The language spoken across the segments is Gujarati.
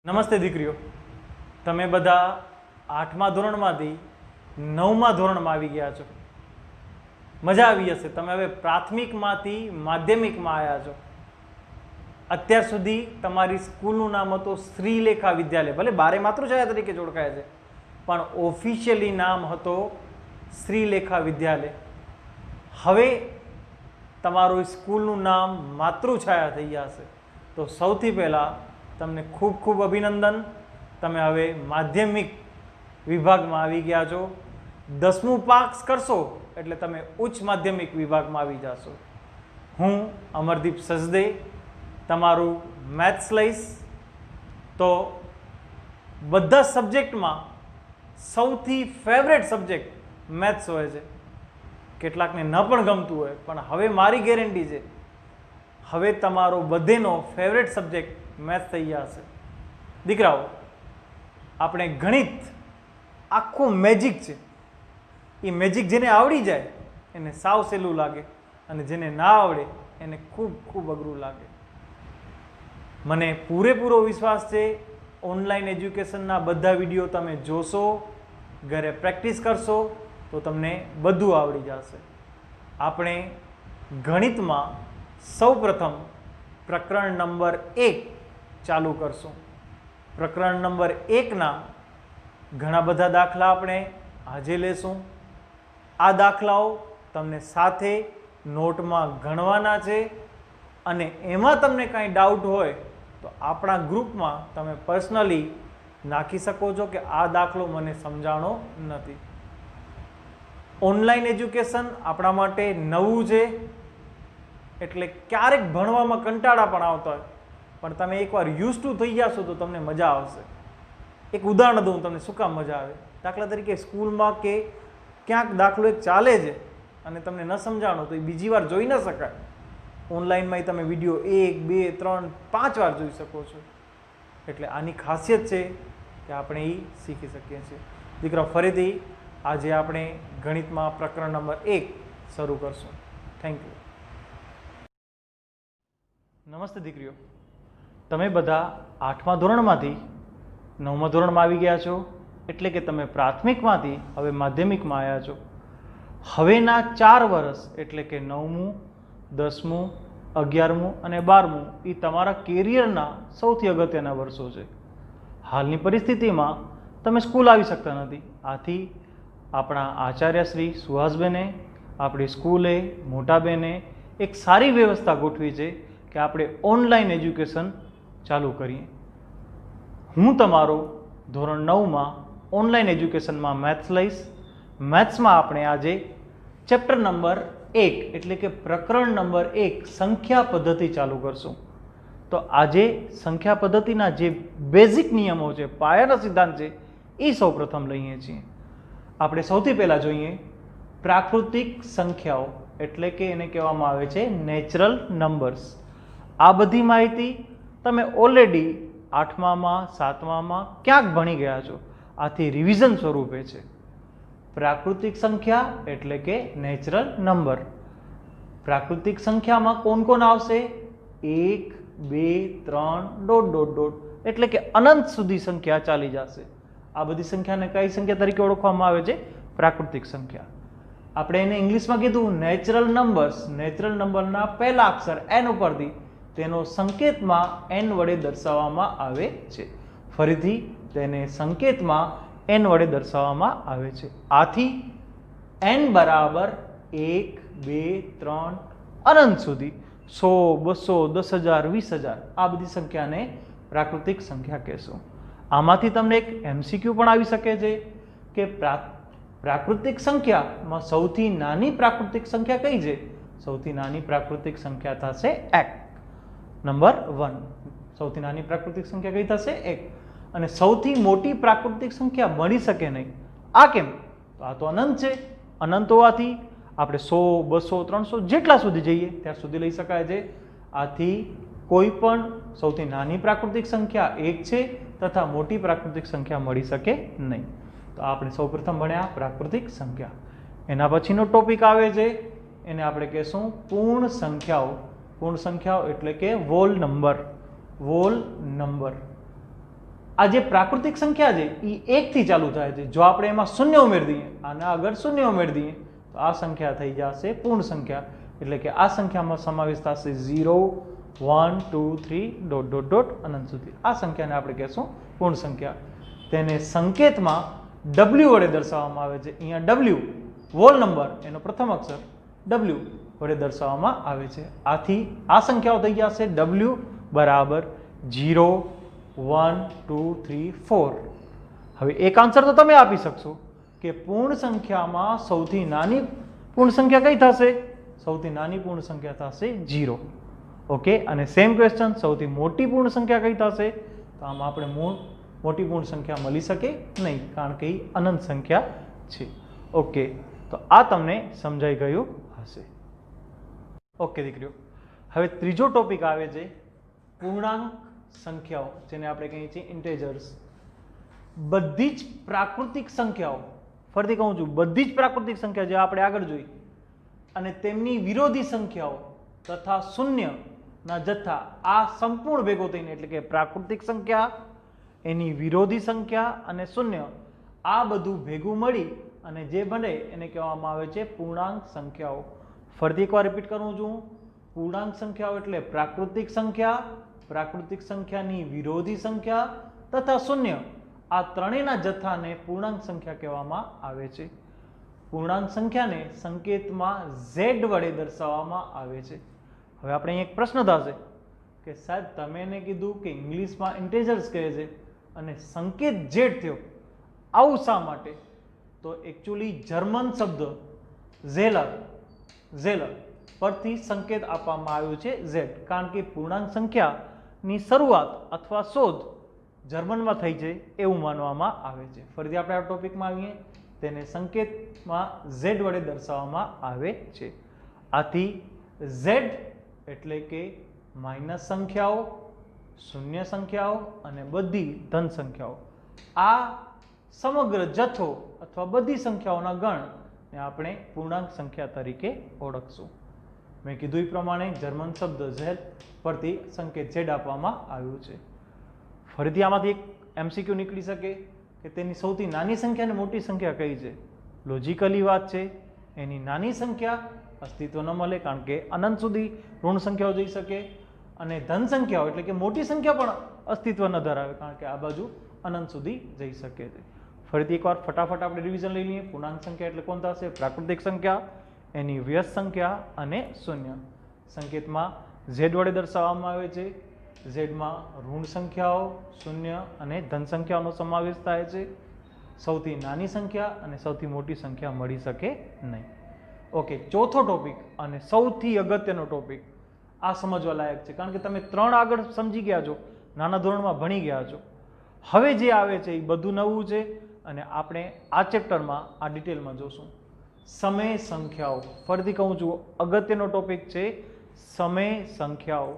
નમસ્તે દીકરીઓ, તમે બધા 8મા ધોરણમાંથી 9મા ધોરણમાં આવી ગયા છો. મજા આવી હશે. તમે હવે પ્રાથમિકમાંથી માધ્યમિકમાં આવ્યા છો. અત્યાર સુધી તમારી સ્કૂલનું નામ હતું શ્રીલેખા વિદ્યાલય. ભલે બારે માતૃછાયા તરીકે ઓળખાય છે, પણ ઓફિશિયલી નામ હતો શ્રીલેખા વિદ્યાલય. હવે તમારું સ્કૂલનું નામ માતૃછાયા થઈ જશે. તો સૌથી પહેલાં તમને ખૂબ ખૂબ અભિનંદન. તમે હવે માધ્યમિક વિભાગમાં આવી ગયા છો. 10મું પાસ કરશો એટલે તમે ઉચ્ચ માધ્યમિક વિભાગમાં આવી જશો. હું અમરદીપ સચદે તમારું મેથ્સ લઈશ. તો બધા સબ્જેક્ટમાં સૌથી ફેવરેટ સબ્જેક્ટ મેથ્સ હોય છે. કેટલાકને ન પણ ગમતું હોય, પણ હવે મારી ગેરંટી છે, હવે તમારો બધેનો ફેવરેટ સબ્જેક્ટ મેથ્સ થઈ જશે. દીકરાઓ, આપણે ગણિત આખું મેજિક છે. એ મેજિક જેને આવડી જાય એને સાવ સહેલું લાગે, અને જેને ના આવડે એને ખૂબ ખૂબ અઘરું લાગે. મને પૂરેપૂરો વિશ્વાસ છે, ઓનલાઈન એજ્યુકેશનના બધા વિડીયો તમે જોશો, ઘરે પ્રેક્ટિસ કરશો તો તમને બધું આવડી જશે. આપણે ગણિતમાં સૌપ્રથમ પ્રકરણ નંબર 1 ચાલુ કરશું. પ્રકરણ નંબર 1ના ઘણા બધા દાખલા આપણે આજે લેશું. આ દાખલાઓ તમને સાથે નોટમાં ગણવાના છે, અને એમાં તમને કાંઈ ડાઉટ હોય તો આપણા ગ્રુપમાં તમે પર્સનલી નાખી શકો છો કે આ દાખલો મને સમજાણો નથી. ઓનલાઈન એજ્યુકેશન આપણા માટે નવું છે, એટલે ક્યારેક ભણવામાં કંટાળા પણ આવતા હોય, પણ તમે એકવાર યુઝ ટુ થઈ જશો તો તમને મજા આવશે. એક ઉદાહરણ દઉં તમને, શું કામ મજા આવે. દાખલા તરીકે સ્કૂલમાં કે ક્યાંક દાખલો એક ચાલે છે અને તમને ન સમજાણો તો એ બીજી વાર જોઈ ન શકાય. ઓનલાઈનમાં તમે વિડીયો 1, 2, 3, 5 વાર જોઈ શકો છો. એટલે આની ખાસિયત છે કે આપણે એ શીખી શકીએ છીએ. દીકરા, ફરીથી આજે આપણે ગણિતમાં પ્રકરણ નંબર 1 શરૂ કરશું. Thank you. નમસ્તે દીકરીઓ, તમે બધા 8મા ધોરણમાંથી 9મા ધોરણમાં આવી ગયા છો. એટલે કે તમે પ્રાથમિકમાંથી હવે માધ્યમિકમાં આવ્યા છો. હવેના 4 વર્ષ એટલે કે 9મું, 10મું, 11મું અને 12મું એ તમારા કેરિયરના સૌથી અગત્યના વર્ષો છે. હાલની પરિસ્થિતિમાં તમે સ્કૂલ આવી શકતા નથી. આથી આપણા આચાર્ય શ્રી સુહાસબેને, આપણી સ્કૂલે મોટાબેને એક સારી વ્યવસ્થા ગોઠવી છે કે આપણે ઓનલાઈન એજ્યુકેશન ચાલુ કરીએ. હું તમારો ધોરણ 9માં ઓનલાઈન એજ્યુકેશનમાં મેથ્સ લઈશ. મેથ્સમાં આપણે આજે ચેપ્ટર નંબર 1 એટલે કે પ્રકરણ નંબર 1 સંખ્યા પદ્ધતિ ચાલુ કરશું. તો આજે સંખ્યા પદ્ધતિના જે બેઝિક નિયમો છે, પાયાના સિદ્ધાંત છે, એ સૌ પ્રથમ લઈએ છીએ. આપણે સૌથી પહેલાં જોઈએ પ્રાકૃતિક સંખ્યાઓ, એટલે કે એને કહેવામાં આવે છે નેચરલ નંબર્સ. આ બધી માહિતી તમે ઓલરેડી 8મામાં, 7મામાં ક્યાંક ભણી ગયા છો. આથી રિવિઝન સ્વરૂપે છે. પ્રાકૃતિક સંખ્યા એટલે કે નેચરલ નંબર. પ્રાકૃતિક સંખ્યામાં કોણ કોણ આવશે? 1, 2, 3, ડોટ ડોટ ડોટ, એટલે કે અનંત સુધી સંખ્યા ચાલી જશે. આ બધી સંખ્યાને કઈ સંખ્યા તરીકે ઓળખવામાં આવે છે? પ્રાકૃતિક સંખ્યા. આપણે એને ઇંગ્લિશમાં કીધું નેચરલ નંબર્સ. નેચરલ નંબરના પહેલા અક્ષર n ઉપરથી તેનો સંકેતમાં n વડે દર્શાવવામાં આવે છે. ફરીથી તેને સંકેતમાં n વડે દર્શાવવામાં આવે છે. આથી n બરાબર 1, 2, 3 અનંત સુધી 100, 200, 10,000, 20,000 આ બધી સંખ્યાને પ્રાકૃતિક સંખ્યા કહેશું. આમાંથી તમને એક MCQ પણ આવી શકે છે કે પ્રાકૃતિક સંખ્યામાં સૌથી નાની પ્રાકૃતિક સંખ્યા કઈ છે? સૌથી નાની પ્રાકૃતિક સંખ્યા થશે 1. નંબર 1. સૌથી નાની પ્રાકૃતિક સંખ્યા કઈ થશે? 1. અને સૌથી મોટી પ્રાકૃતિક સંખ્યા મળી શકે નહીં. આ કેમ? તો આ તો અનંત છે. અનંત હોવાથી આપણે 100, 200, 300 જેટલા સુધી જઈએ ત્યાં સુધી લઈ શકાય છે. આથી કોઈ પણ સૌથી નાની પ્રાકૃતિક સંખ્યા 1 છે તથા મોટી પ્રાકૃતિક સંખ્યા મળી શકે નહીં. તો આપણે સૌપ્રથમ ભણ્યા પ્રાકૃતિક સંખ્યા. એના પછીનો ટોપિક આવે છે, એને આપણે કહેશું પૂર્ણ સંખ્યાઓ. પૂર્ણ સંખ્યાઓ એટલે કે વોલ નંબર. વોલ નંબર આ જે પ્રાકૃતિક સંખ્યા છે એ 1 થી ચાલુ થાય છે. જો આપણે એમાં શૂન્ય ઉમેરી દઈએ, આના આગળ શૂન્ય ઉમેરી દઈએ તો આ સંખ્યા થઈ જશે પૂર્ણ સંખ્યા. એટલે કે આ સંખ્યામાં સમાવેશ થશે 0, 1, 2, 3 ડોટ ડોટ ડોટ અનંત સુધી. આ સંખ્યાને આપણે કહેશું પૂર્ણ સંખ્યા. તેને સંકેતમાં w વડે દર્શાવવામાં આવે છે. અહીંયા w હોલ નંબર એનો પ્રથમ અક્ષર w વડે દર્શાવવામાં આવે છે. આથી આ સંખ્યાઓ થઈ જશે w બરાબર 0, 1, 2, 3, 4. હવે એક આન્સર તો તમે આપી શકશો કે પૂર્ણ સંખ્યામાં સૌથી નાની પૂર્ણ સંખ્યા કઈ થશે? સૌથી નાની પૂર્ણ સંખ્યા થશે 0. ઓકે, અને સેમ ક્વેશ્ચન, સૌથી મોટી પૂર્ણ સંખ્યા કઈ થશે? તો આમાં આપણે મોટી પૂર્ણ સંખ્યા મળી શકે નહીં, કારણ કે એ અનંત સંખ્યા છે. ઓકે, તો આ તમને સમજાઈ ગયું હશે. ઓકે દીકરીઓ, હવે ત્રીજો ટોપિક આવે છે પૂર્ણાંક સંખ્યાઓ, જેને આપણે કહીએ છીએ ઇન્ટેજર્સ. બધી જ પ્રાકૃતિક સંખ્યાઓ, ફરીથી કહું છું, બધી જ પ્રાકૃતિક સંખ્યા જે આપણે આગળ જોઈ અને તેમની વિરોધી સંખ્યાઓ તથા શૂન્યના જથ્થા, આ સંપૂર્ણ ભેગો થઈને, એટલે કે પ્રાકૃતિક સંખ્યા, એની વિરોધી સંખ્યા અને શૂન્ય, આ બધું ભેગું મળી અને જે બને એને કહેવામાં આવે છે પૂર્ણાંક સંખ્યાઓ. ફરીથી એકવાર રિપીટ કરું છું, પૂર્ણાંક સંખ્યાઓ એટલે પ્રાકૃતિક સંખ્યા, પ્રાકૃતિક સંખ્યાની વિરોધી સંખ્યા તથા શૂન્ય, આ ત્રણેયના જથ્થાને પૂર્ણાંક સંખ્યા કહેવામાં આવે છે. પૂર્ણાંક સંખ્યાને સંકેતમાં z વડે દર્શાવવામાં આવે છે. હવે આપણે અહીં એક પ્રશ્ન થશે કે સાહેબ તમે એને કીધું કે ઇંગ્લિશમાં ઇન્ટેજર્સ કહે છે અને સંકેત z થયો, આવું શા માટે? તો એકચ્યુઅલી જર્મન શબ્દ ઝેલર પરથી સંકેત આપવામાં આવ્યો છે z, કારણ કે પૂર્ણાંક સંખ્યાની શરૂઆત અથવા શોધ જર્મનમાં થઈ છે એવું માનવામાં આવે છે. ફરીથી આપણે આ ટોપિકમાં આવીએ, તેને સંકેતમાં z વડે દર્શાવવામાં આવે છે. આથી z એટલે કે માઇનસ સંખ્યાઓ, શૂન્ય સંખ્યાઓ અને બધી ધન સંખ્યાઓ, આ સમગ્ર જથ્થો અથવા બધી સંખ્યાઓના ગણને આપણે પૂર્ણાંક સંખ્યા તરીકે ઓળખશું. મેં કીધું એ પ્રમાણે જર્મન શબ્દ ઝેડ પરથી સંકેત z આપવામાં આવ્યું છે. ફરીથી આમાંથી એક MCQ નીકળી શકે કે તેની સૌથી નાની સંખ્યા અને મોટી સંખ્યા કઈ છે? લોજિકલી વાત છે, એની નાની સંખ્યા અસ્તિત્વ ન મળે, કારણ કે અનંત સુધી ઋણ સંખ્યાઓ જઈ શકે, અને ધન સંખ્યાઓ એટલે કે મોટી સંખ્યા પણ અસ્તિત્વ ન ધરાવે, કારણ કે આ બાજુ અનંત સુધી જઈ શકે છે. ફરીથી એકવાર ફટાફટ આપણે રિવિઝન લઈ લઈએ. પૂર્ણાંક સંખ્યા એટલે કોણ થશે? પ્રાકૃતિક સંખ્યા, એની વ્યસ્ત સંખ્યા અને શૂન્ય. સંકેતમાં z વડે દર્શાવવામાં આવે છે. ઝેડમાં ઋણ સંખ્યાઓ, શૂન્ય અને ધન સંખ્યાઓનો સમાવેશ થાય છે. સૌથી નાની સંખ્યા અને સૌથી મોટી સંખ્યા મળી શકે નહીં. ઓકે, ચોથો ટોપિક અને સૌથી અગત્યનો ટોપિક, આ સમજવા લાયક છે, કારણ કે તમે 3 આગળ સમજી ગયા છો, નાના ધોરણમાં ભણી ગયા છો. હવે જે આવે છે એ બધું નવું છે અને આપણે આ ચેપ્ટરમાં આ ડિટેલમાં જોશું. સમય સંખ્યાઓ, ફરીથી કહું છું, અગત્યનો ટોપિક છે સમય સંખ્યાઓ.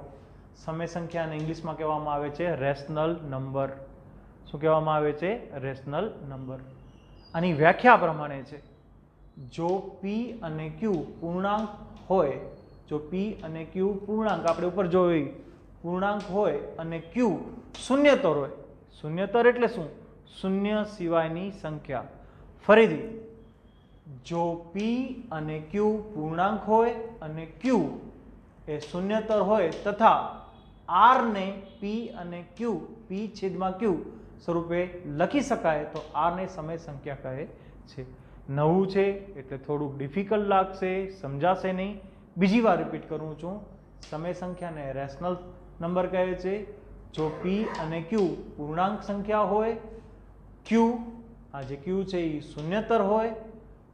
સમય સંખ્યાને ઇંગ્લિશમાં કહેવામાં આવે છે રેશનલ નંબર. શું કહેવામાં આવે છે? Rational number. આની વ્યાખ્યા પ્રમાણે છે, જો p અને q પૂર્ણાંક હોય, જો p અને q પૂર્ણાંક, આપણે ઉપર જોઈ, પૂર્ણાંક હોય અને q શૂન્યતર હોય. શૂન્યતર એટલે શું? શૂન્ય સિવાયની સંખ્યા. ફરીથી, જો p અને q પૂર્ણાંક હોય અને q એ શૂન્યતર હોય તથા r ને p અને q, p છેદમાં q સ્વરૂપે લખી શકાય, તો r ને સમય સંખ્યા કહે છે. નવું છે એટલે થોડુંક ડિફિકલ્ટ લાગશે, સમજાશે નહીં. બીજી વાર રિપીટ કરું છું, સમય સંખ્યાને રેશનલ નંબર કહે છે જો p અને q પૂર્ણાંક સંખ્યા હોય, q, આ જે q છે એ શૂન્યતર હોય,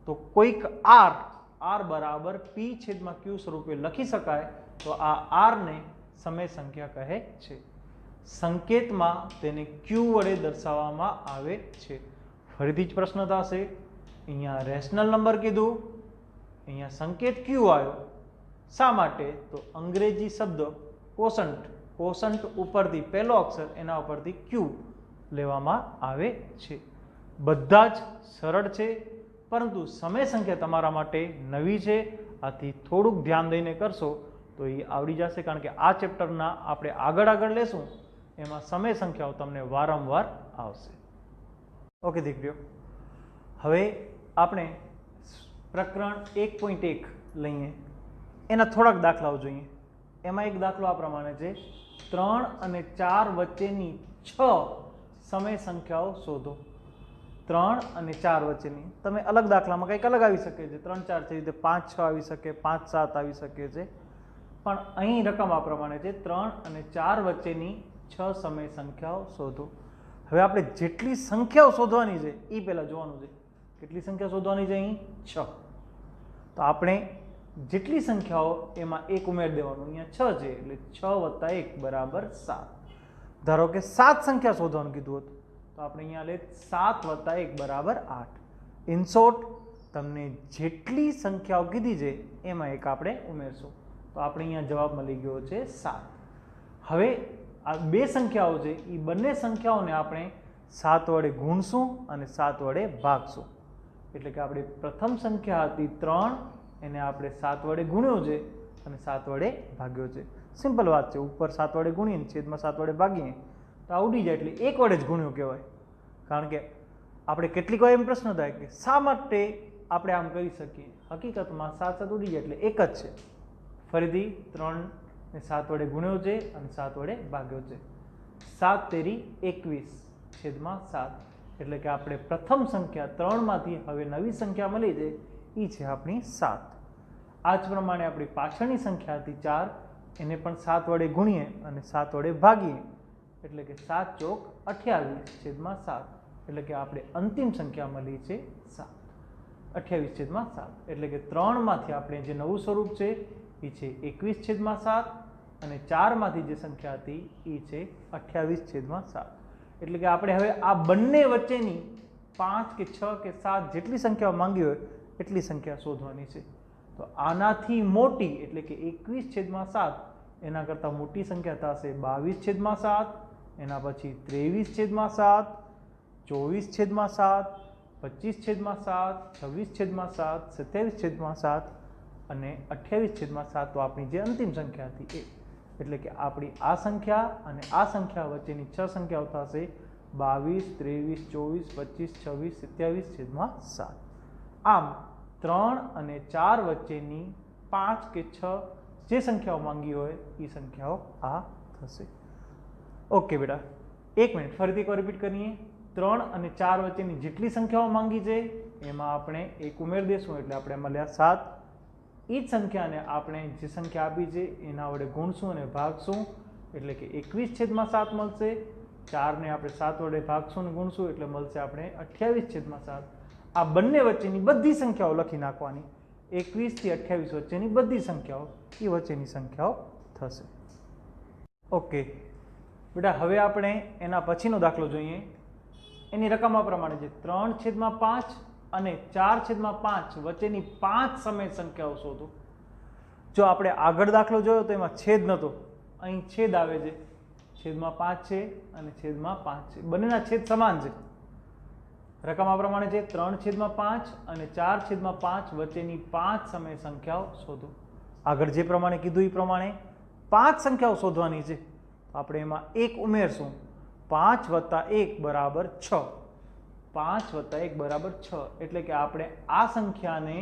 તો કોઈક r બરાબર p છેદમાં q સ્વરૂપે લખી શકાય, તો આ r ને સમય સંખ્યા કહે છે. સંકેતમાં તેને q વડે દર્શાવવામાં આવે છે. ફરીથી જ પ્રશ્ન થશે, અહીંયા રેશનલ નંબર કીધું, અહીંયા સંકેત q આવ્યો, શા માટે? તો અંગ્રેજી શબ્દ કોસન્ટ ઉપરથી પહેલો અક્ષર, એના ઉપરથી q લેવામાં આવે છે. બધા જ સરળ છે, પરંતુ સમય સંખ્યા તમારા માટે નવી છે, આથી થોડુંક ધ્યાન દઈને કરશો તો એ આવડી જશે, કારણ કે આ ચેપ્ટરના આપણે આગળ લેશું એમાં સમય સંખ્યાઓ તમને વારંવાર આવશે. ઓકે દીકરીઓ, હવે આપણે પ્રકરણ 1.1 લઈએ. એના થોડાક દાખલાઓ જોઈએ. એમાં એક દાખલો આ પ્રમાણે છે, 3 અને 4 વચ્ચેની 6 સમય સંખ્યાઓ શોધો. 3 અને 4 વચ્ચેની, તમે અલગ દાખલામાં કંઈક અલગ આવી શકે છે, 3 4 છે, રીતે 5 6 આવી શકે, 5 7 આવી શકે છે, પણ અહીં રકમ આ પ્રમાણે છે, 3 અને 4 વચ્ચેની 6 સમય સંખ્યાઓ શોધો. હવે આપણે જેટલી સંખ્યાઓ શોધવાની છે એ પહેલાં જોવાનું છે. કેટલી સંખ્યા શોધવાની છે? અહીં 6. તો આપણે જેટલી સંખ્યાઓ એમાં 1 ઉમેરી દેવાનું. અહીંયા 6 છે એટલે 6 + 1 = 7. ધારો કે 7 સંખ્યા શોધવાનું કીધું હતું, તો આપણે અહીંયા લે 7 + 1 = 8. ઇન શોર્ટ, તમને જેટલી સંખ્યાઓ કીધી છે એમાં એક આપણે ઉમેરશું. તો આપણે અહીંયા જવાબ મળી ગયો છે 7. હવે આ બે સંખ્યાઓ છે એ બંને સંખ્યાઓને આપણે 7 વડે ગુણશું અને 7 વડે ભાગશું. એટલે કે આપણી પ્રથમ સંખ્યા હતી 3, એને આપણે 7 વડે ગુણ્યો છે અને 7 વડે ભાગ્યો છે. સિમ્પલ વાત છે. ઉપર 7 વડે ગુણીને છેદમાં 7 વડે ભાગીએ તો આવડી જાય, એટલે 1 વડે જ ગુણ્યો કહેવાય. કારણ કે આપણે કેટલીક વાર એમ પ્રશ્ન થાય કે શા માટે આપણે આમ કરી શકીએ. હકીકતમાં 7 7 ઉડી જાય એટલે 1 જ છે. ફરીથી 3 ને 7 વડે ગુણ્યો છે અને 7 વડે ભાગ્યો છે. 7 તેરી 21 છેદમાં 7. એટલે કે આપણે પ્રથમ સંખ્યા 3માંથી હવે નવી સંખ્યા મળી છે એ છે આપણી 7. આ જ પ્રમાણે આપણી પાછળની સંખ્યા હતી 4, એને પણ 7 વડે ગુણીએ અને 7 વડે ભાગીએ એટલે કે 7 ચોક 28 છેદમાં 7. એટલે કે આપણે અંતિમ સંખ્યા મળી છે 7, 28 છેદમાં 7. એટલે કે 3માંથી આપણે જે નવું સ્વરૂપ છે એ છે 21 છેદમાં 7 અને 4માંથી જે સંખ્યા હતી એ છે 28 છેદમાં 7. એટલે કે આપણે હવે આ બંને વચ્ચેની 5 કે 6 કે 7 જેટલી સંખ્યાઓ માંગી હોય એટલી સંખ્યા શોધવાની છે. તો આનાથી મોટી એટલે કે 21 છેદમાં 7, એના કરતાં મોટી સંખ્યા થશે 22 છેદમાં 7, એના પછી 23 છેદમાં 7, 24 છેદમાં 7, 25 છેદમાં 7, 26 છેદમાં 7, 27 છેદમાં 7 અને 28 છેદમાં 7. તો આપણી જે અંતિમ સંખ્યા હતી એ, એટલે કે આપણી આ સંખ્યા અને આ સંખ્યા વચ્ચેની 6 સંખ્યાઓ થશે 22, 23, 24, 25, 26, 27 છેદમાં 7. આમ 3 અને 4 વચ્ચેની 5 કે 6 જે સંખ્યાઓ માંગી હોય એ સંખ્યાઓ આ થશે. ઓકે બેટા, 1 મિનિટ ફરીથી એકવાર રિપીટ કરીએ. 3 અને 4 વચ્ચેની જેટલી સંખ્યાઓ માંગી છે એમાં આપણે 1 ઉમેરી દેશું એટલે આપણે મળ્યા 7. એ જ સંખ્યાને આપણે જે સંખ્યા આપી છે એના વડે ગુણશું અને ભાગશું એટલે કે 21 છેદમાં 7 મળશે. 4ને આપણે 7 વડે ભાગશું અને ગુણશું એટલે મળશે આપણે 28 છેદમાં 7. આ બંને વચ્ચેની બધી સંખ્યાઓ લખી નાખવાની. 21 થી 28 વચ્ચેની બધી સંખ્યાઓ એ વચ્ચેની સંખ્યાઓ થશે. ઓકે બેટા, હવે આપણે એના પછીનો દાખલો જોઈએ. એની રકમ આ પ્રમાણે છે, 3 છેદમાં 5 અને 4 છેદમાં 5 વચ્ચેની 5 સમય સંખ્યાઓ શોધો. જો આપણે આગળ દાખલો જોયો તો એમાં છેદ નહોતો, અહીં છેદ આવે છે. છેદમાં 5 છે અને છેદમાં 5 છે, બંનેના છેદ સમાન છે. રકમ આ પ્રમાણે છે, 3 છેદમાં 5 અને 4 છેદમાં 5 વચ્ચેની 5 સમય સંખ્યાઓ શોધો. આગળ જે પ્રમાણે કીધું એ પ્રમાણે 5 સંખ્યાઓ શોધવાની છે. તો આપણે એમાં 1 ઉમેરશું. 5 + 1 = 6. 5 + 1 = 6. એટલે કે આપણે આ સંખ્યાને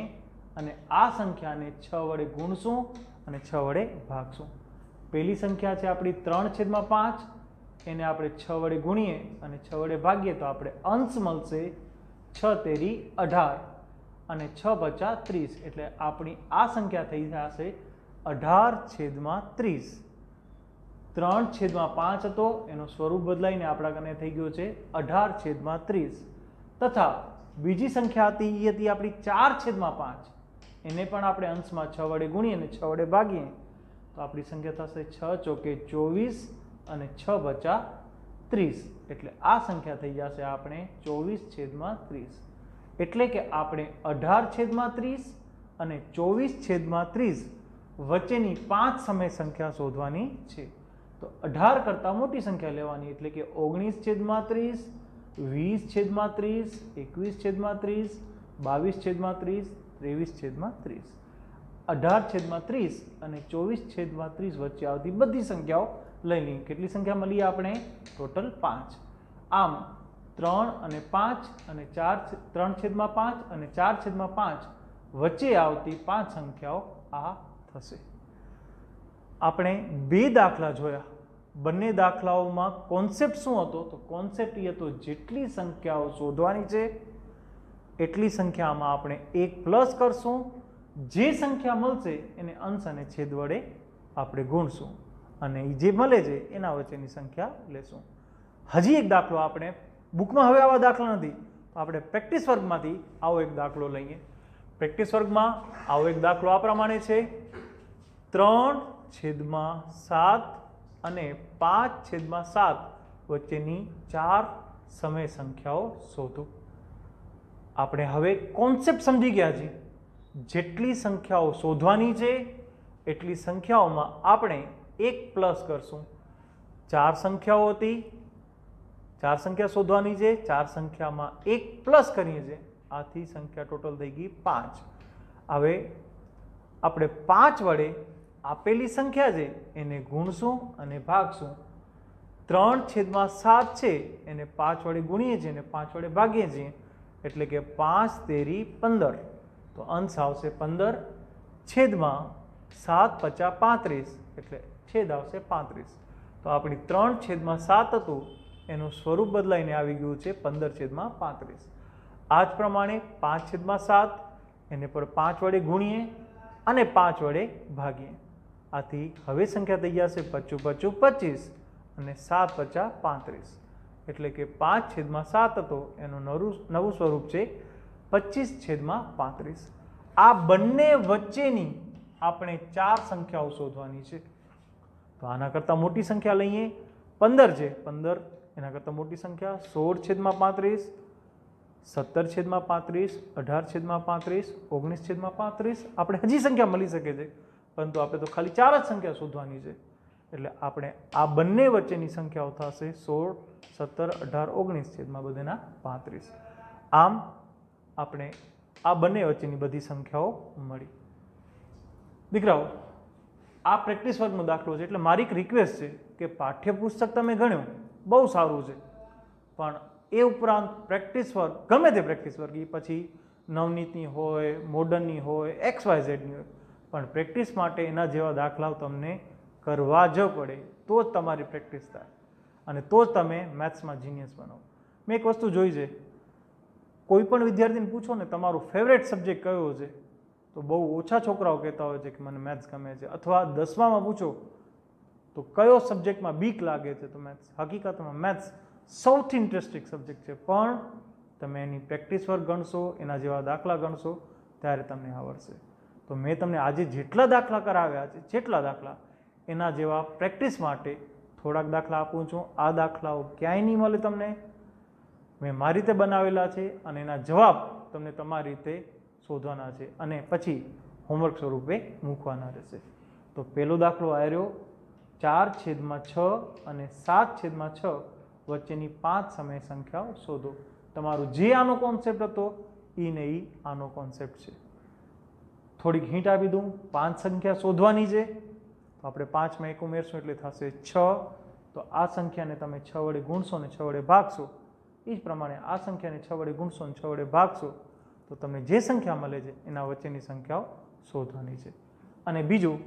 અને આ સંખ્યાને 6 વડે ગુણશું અને 6 વડે ભાગશું. પહેલી સંખ્યા છે આપણી 3 છેદમાં 5, એને આપણે 6 વડે ગુણીએ અને 6 વડે ભાગીએ તો આપણે અંશ મળશે 6 તેરી 18 અને 6 × 5 = 30. એટલે આપણી આ સંખ્યા થઈ જશે 18 છેદમાં 30. 3 છેદમાં 5 હતો, એનું સ્વરૂપ બદલાઈને આપણા કને થઈ ગયો છે 18 છેદમાં 30. તથા બીજી સંખ્યા હતી એ હતી આપણી 4 છેદમાં 5, એને પણ આપણે અંશમાં 6 વડે ગુણીએ અને 6 વડે ભાગીએ તો આપણી સંખ્યા થશે 6 ચોકે 24 અને 6 × 30. એટલે આ સંખ્યા થઈ જશે આપણે 24 છેદમાં 30. એટલે કે આપણે 18 છેદમાં 30 અને 24 છેદમાં 30 વચ્ચેની 5 સમય સંખ્યા શોધવાની છે. તો 18 કરતાં મોટી સંખ્યા લેવાની, એટલે કે 19 છેદમાં 30, 20 છેદમાં 30, 21 છેદમાં 30, 22 છેદમાં 30, 23 છેદમાં 30. 18 છેદમાં 30 અને 24 છેદમાં 30 વચ્ચે આવતી બધી સંખ્યાઓ લઈ લઈએ. કેટલી સંખ્યા મળી આપણે? ટોટલ 5. આમ 3 અને 5 અને 3/5 અને 4/5 વચ્ચે આવતી 5 સંખ્યાઓ આ થશે. આપણે 2 દાખલા જોયા. બંને દાખલાઓમાં કોન્સેપ્ટ શું હતો? તો કોન્સેપ્ટ એ હતો જેટલી સંખ્યાઓ શોધવાની છે એટલી સંખ્યામાં આપણે 1 પ્લસ કરશું. જે સંખ્યા મળશે એને અંશ અને છેદ વડે આપણે ગુણશું અને જે મળે છે એના વચ્ચેની સંખ્યા લેશું. હજી એક દાખલો આપણે બુકમાં હવે આવા દાખલા નથી, આપણે પ્રેક્ટિસ વર્ગમાંથી આવો એક દાખલો લઈએ. પ્રેક્ટિસ વર્ગમાં આવો એક દાખલો આ પ્રમાણે છે: 3/7 અને 5/7 વચ્ચેની 4 સમય સંખ્યાઓ શોધો. આપણે હવે કોન્સેપ્ટ સમજી ગયા છીએ. જેટલી સંખ્યાઓ શોધવાની છે એટલી સંખ્યાઓમાં આપણે 1 પ્લસ કરશું. 4 સંખ્યાઓ હતી, 4 સંખ્યા શોધવાની છે, 4 સંખ્યામાં 1 પ્લસ કરીએ છીએ, આથી સંખ્યા ટોટલ થઈ ગઈ 5. હવે આપણે 5 વડે આપેલી સંખ્યા છે એને ગુણશું અને ભાગશું. 3/7 છે એને 5 વડે ગુણીએ છીએ અને 5 વડે ભાગીએ છીએ, એટલે કે 5 તેરી 15. તો અંશ આવશે 15, છેદમાં 7 × 5 = 35, એટલે છેદ આવશે 35. તો આપણી 3/7 હતું એનું સ્વરૂપ બદલાઈને આવી ગયું છે 15/35. આ જ પ્રમાણે 5/7 એને પર 5 વડે ગુણીએ અને 5 વડે ભાગીએ, આથી હવે સંખ્યા થઈ જશે 25 × 25 અને 7 × 35, એટલે કે 5/7 હતો એનું નવું સ્વરૂપ છે 25/35. આ બંને વચ્ચેની આપણે 4 સંખ્યાઓ શોધવાની છે. તો આના કરતાં મોટી સંખ્યા લઈએ, 15 છે. 15 એના કરતાં મોટી સંખ્યા 16/35, 17/35, 18/35, 19/35. આપણે હજી સંખ્યા મળી શકે છે, પરંતુ આપણે તો ખાલી 4 જ સંખ્યા શોધવાની છે. એટલે આપણે આ બંને વચ્ચેની સંખ્યાઓ થશે 16, 17, 18, 19/35. આમ આપણે આ બંને વચ્ચેની બધી સંખ્યાઓ મળી. દીકરાઓ, આ પ્રેક્ટિસ વર્ગનો દાખલો છે, એટલે મારી એક રિક્વેસ્ટ છે કે પાઠ્યપુસ્તક તમે ગણ્યું બહુ સારું છે, પણ એ ઉપરાંત પ્રેક્ટિસ વર્ગ, ગમે તે પ્રેક્ટિસ વર્ગ, એ પછી નવનીતની હોય, મોડર્નની હોય, XYZની હોય, પણ પ્રેક્ટિસ માટે એના જેવા દાખલાઓ તમને કરવા જ પડે, તો જ તમારી પ્રેક્ટિસ થાય અને તો જ તમે મેથ્સમાં જીનિયસ બનો. મેં એક વસ્તુ જોઈ છે, કોઈ પણ વિદ્યાર્થીને પૂછો ને તમારો ફેવરેટ સબ્જેક્ટ કયો છે, તો બહુ ઓછા છોકરાઓ કહેતા હોય છે કે મને મેથ્સ ગમે છે, અથવા 10માં પૂછો તો કયો સબ્જેક્ટમાં બીક લાગે છે, તો મેથ્સ. હકીકતમાં મેથ્સ સૌથી ઇન્ટરેસ્ટિંગ સબ્જેક્ટ છે, પણ તમે એની પ્રેક્ટિસ વર્ક ગણશો, એના જેવા દાખલા ગણશો ત્યારે તમને આવડશે. તો મેં તમને આજે જેટલા દાખલા કરાવ્યા છે, જેટલા દાખલા, એના જેવા પ્રેક્ટિસ માટે થોડાક દાખલા આપું છું. આ દાખલાઓ ક્યાંય નહીં મળે તમને, મેં મારી રીતે બનાવેલા છે અને એના જવાબ તમને તમારી રીતે શોધવાના છે અને પછી હોમવર્ક સ્વરૂપે મૂકવાના રહેશે. તો પહેલો દાખલો આવ્યો, 4/6 અને 7/6 વચ્ચેની 5 સમય સંખ્યાઓ શોધો. તમારો જે આનો કોન્સેપ્ટ હતો એ ને એ આનો કોન્સેપ્ટ છે. થોડીક હિન્ટ આપી દઉં, 5 સંખ્યા શોધવાની છે, તો આપણે 5માં 1 ઉમેરશું એટલે થશે 6. તો આ સંખ્યાને તમે 6 વડે ગુણશો અને 6 વડે ભાગશો. એ જ પ્રમાણે આ સંખ્યાને 6 વડે ગુણશો અને 6 વડે ભાગશો તો તમને જે સંખ્યા મળે છે એના વચ્ચેની સંખ્યાઓ શોધવાની છે. અને બીજું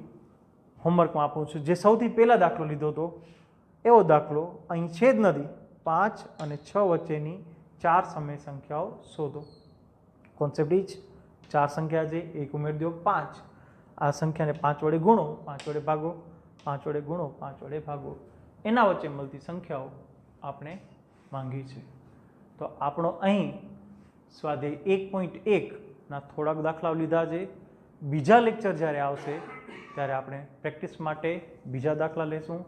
હોમવર્કમાં આપું છું, જે સૌથી પહેલાં દાખલો લીધો હતો એવો દાખલો અહીં છે જ નથી. 5 અને 6 વચ્ચેની 4 સમય સંખ્યાઓ શોધો. કોન્સેપ્ટ એ જ, 4 સંખ્યા છે, 1 ઉમેરી દો 5. આ સંખ્યાને 5 વડે ગુણો, 5 વડે ભાગો, 5 વડે ગુણો, 5 વડે ભાગો. એના વચ્ચે મળતી સંખ્યાઓ આપણે માંગી છે. તો આપણો અહીં સ્વાધ્યાય 1.1ના થોડાક દાખલાઓ લીધા છે. બીજા લેક્ચર જ્યારે આવશે ત્યારે આપણે પ્રેક્ટિસ માટે બીજા દાખલા લેશું.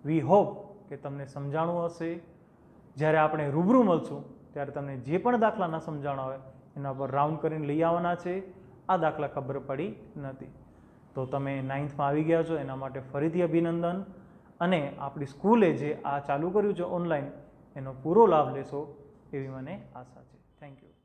વી હોપ કે તમને સમજાણું હશે. જ્યારે આપણે રૂબરૂ મળશું ત્યારે તમને જે પણ દાખલા ન સમજાણા હોય એના પર રાઉન્ડ કરીને લઈ આવવાના છે. આ દાખલા ખબર પડી નથી તો તમે 9thમાં આવી ગયા છો, એના માટે ફરીથી અભિનંદન. અને આપણી સ્કૂલે જે આ ચાલુ કર્યું છે ઓનલાઈન, એનો પૂરો લાભ લેશો એવી મને આશા છે. Thank you.